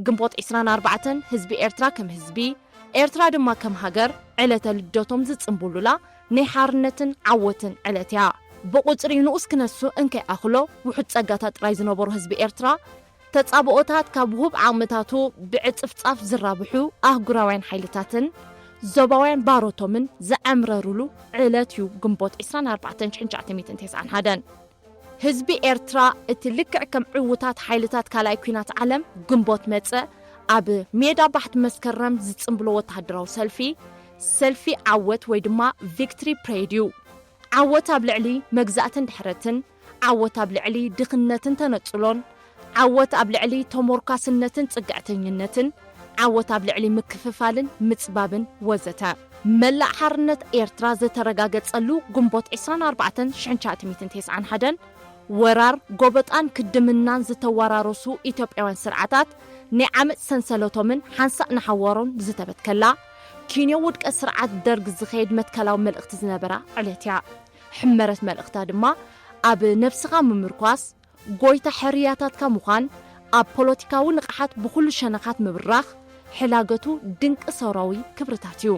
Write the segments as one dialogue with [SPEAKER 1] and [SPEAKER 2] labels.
[SPEAKER 1] ግንቦት 24 ህዝቢ ኤርትራ ከም ህዝቢ ኤርትራ ድማ ከም ሃገር ዕለተ ልደቶም ዝጽምብሉላ ናይ ሓርነትን ዓወትን ዕለት እያ ብቁጽሪ ንኡስ ክነሱ እንከይ ኣኽሎ ውሑድ ጸጋታት ጥራይ ዝነበሩ ህዝቢ ኤርትራ ተጻብኦታት ካብ ውህብ ዓቕምታቱ ብዕጽፍጻፍ ዝራብሑ ኣህጉራውያን ሓይልታትን ዞባውያን ባሮቶምን ዘኣምረሩሉ ዕለት እዩ ግንቦት 24 1991 ህዝቢ ኤርትራ እቲ ልክዕ ከም ዕውታት ሓይልታት ካልኣይ ኩናት ዓለም ግንቦት መጸ ኣብ ሜዳ ባሕቲ መስከረም ዝጽምብሎ ወተሃደራዊ ሰልፊ ዓወት ወይ ድማ ቪክትሪ ፕሬድ እዩ ዓወት ኣብ ልዕሊ መግዛእትን ድሕረትን ዓወት ኣብ ልዕሊ ድኽነትን ተነጽሎን ዓወት ኣብ ልዕሊ ተሞርካስነትን ጽግዕተኝነትን ዓወት ኣብ ልዕሊ ምክፍፋልን ምጽባብን ወዘተ መላእ ሓርነት ኤርትራ ዘተረጋገጸሉ ግንቦት 24 1991 ወራር ጎበጣን ክድምናን ዝተዋራረሱ ኢትዮጵያውያን ስርዓታት ናይ ዓመፅ ሰንሰለቶምን ሓንሳእ ንሓወሮን ዝተበትከላ ኪንዮ ውድቀት ስርዓት ደርግ ዝኸይድ መትከላዊ መልእኽቲ ዝነበራ ዕለት እያ ሕመረት መልእኽታ ድማ ኣብ ነፍስኻ ምምርኳስ ጎይታ ሕርያታትካ ምዃን ኣብ ፖለቲካዊ ንቕሓት ብኩሉ ሸነኻት ምብራኽ ሕላገቱ ድንቂ ሰውራዊ ክብርታት እዩ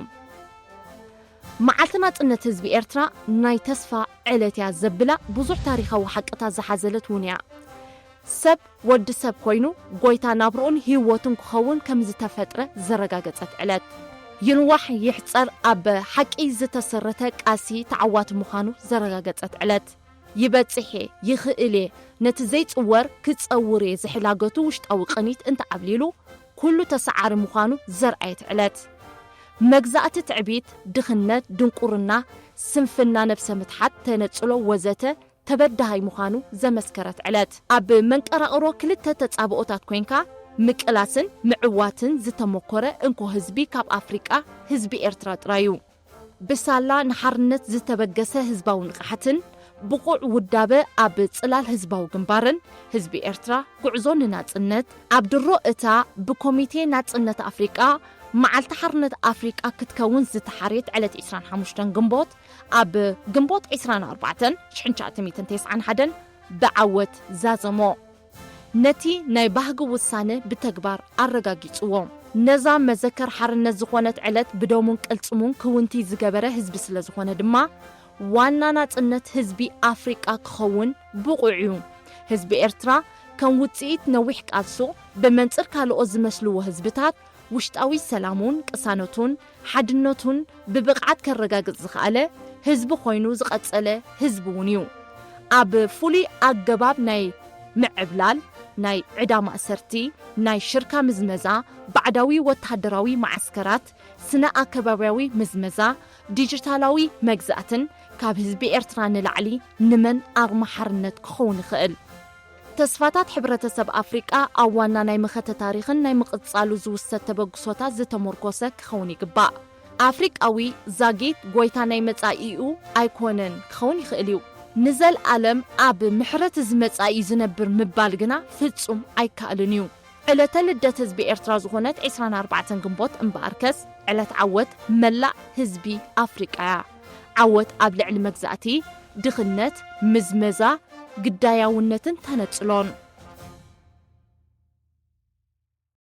[SPEAKER 1] መዓልቲ ናጽነት ህዝቢ ኤርትራ ናይ ተስፋ ዕለት እያ ዘብላ ብዙሕ ታሪኻዊ ሓቅታት ዝሓዘለት እውን እያ ሰብ ወዲ ሰብ ኮይኑ ጎይታ ናብርኡን ህይወቱን ክኸውን ከም ዝተፈጥረ ዘረጋገጸት ዕለት ይንዋሕ ይሕጸር ኣብ ሓቂ ዝተሰረተ ቃሲ ተዓዋት ምዃኑ ዘረጋገጸት ዕለት ይበጽሕ ይኽእል ነቲ ዘይጽወር ክጸውር ዝሕላገቱ ውሽጣዊ ቅኒት እንተዓብሊሉ ኩሉ ተሰዓሪ ምዃኑ ዘርአየት ዕለት መግዛእቲ ትዕቢት ድኽነት ድንቁርና ስንፍና ነፍሰ ምትሓት ተነጽሎ ወዘተ ተበዳሃይ ምዃኑ ዘመስከረት ዕለት ኣብ መንቀራቕሮ ክልተ ተጻብኦታት ኮይንካ ምቅላስን ምዕዋትን ዝተሞከረ እንኮ ህዝቢ ካብ ኣፍሪቃ ህዝቢ ኤርትራ ጥራዩ ብሳላ ንሓርነት ዝተበገሰ ህዝባዊ ንቕሓትን ብቑዕ ውዳበ ኣብ ጽላል ህዝባዊ ግንባርን ህዝቢ ኤርትራ ጉዕዞ ንናጽነት ኣብ ድሮ እታ ብኮሚቴ ናጽነት ኣፍሪቃ መዓልቲ ሓርነት ኣፍሪቃ ክትከውን ዝተሓርየት ዕለት 25 ግንቦት ኣብ ግንቦት 24 1991 ብዓወት ዛዘሞ ነቲ ናይ ባህጊ ውሳነ ብተግባር ኣረጋጊጽዎ ነዛ መዘከር ሓርነት ዝኾነት ዕለት ብደሙን ቅልጽሙን ክውንቲ ዝገበረ ህዝቢ ስለ ዝኾነ ድማ ዋና ናጽነት ህዝቢ ኣፍሪቃ ክኸውን ብቑዕዩ ህዝቢ ኤርትራ ከም ውጽኢት ነዊሕ ቃልሶ ብመንጽር ካልኦት ዝመስልዎ ህዝብታት ውሽጣዊ ሰላሙን ቅሳነቱን ሓድነቱን ብብቕዓት ከረጋግጽ ዝኽኣለ ህዝቢ ኮይኑ ዝቐጸለ ህዝቢ እውን እዩ ኣብ ፍሉይ ኣገባብ ናይ ምዕብላል ናይ ዕዳ ማእሰርቲ ናይ ሽርካ ምዝመዛ ባዕዳዊ ወተሃደራዊ ማዓስከራት ስነ ኣከባብያዊ ምዝመዛ ዲጂታላዊ መግዛእትን ካብ ህዝቢ ኤርትራ ንላዕሊ ንመን ኣቕማ ሓርነት ክኸውን ይኽእል ተስፋታት ሕብረተሰብ ኣፍሪቃ ኣብ ዋና ናይ መኸተ ታሪኽን ናይ ምቕጻሉ ዝውሰት ተበግሶታት ዝተመርኮሰ ክኸውን ይግባእ ኣፍሪቃዊ ዛጊት ጎይታ ናይ መጻኢኡ ኣይኮነን ክኸውን ይኽእል እዩ ንዘለዓለም ኣብ ምሕረት ዝመጻኢ ዝነብር ምባል ግና ፍጹም ኣይከኣልን እዩ ዕለተ ልደት ህዝቢ ኤርትራ ዝኾነት 24 ግንቦት እምበኣርከስ ዕለት ዓወት መላእ ህዝቢ ኣፍሪቃ ዓወት ኣብ ልዕሊ መግዛእቲ ድኽነት ምዝመዛ ግዳያውነትን ተነጽሎን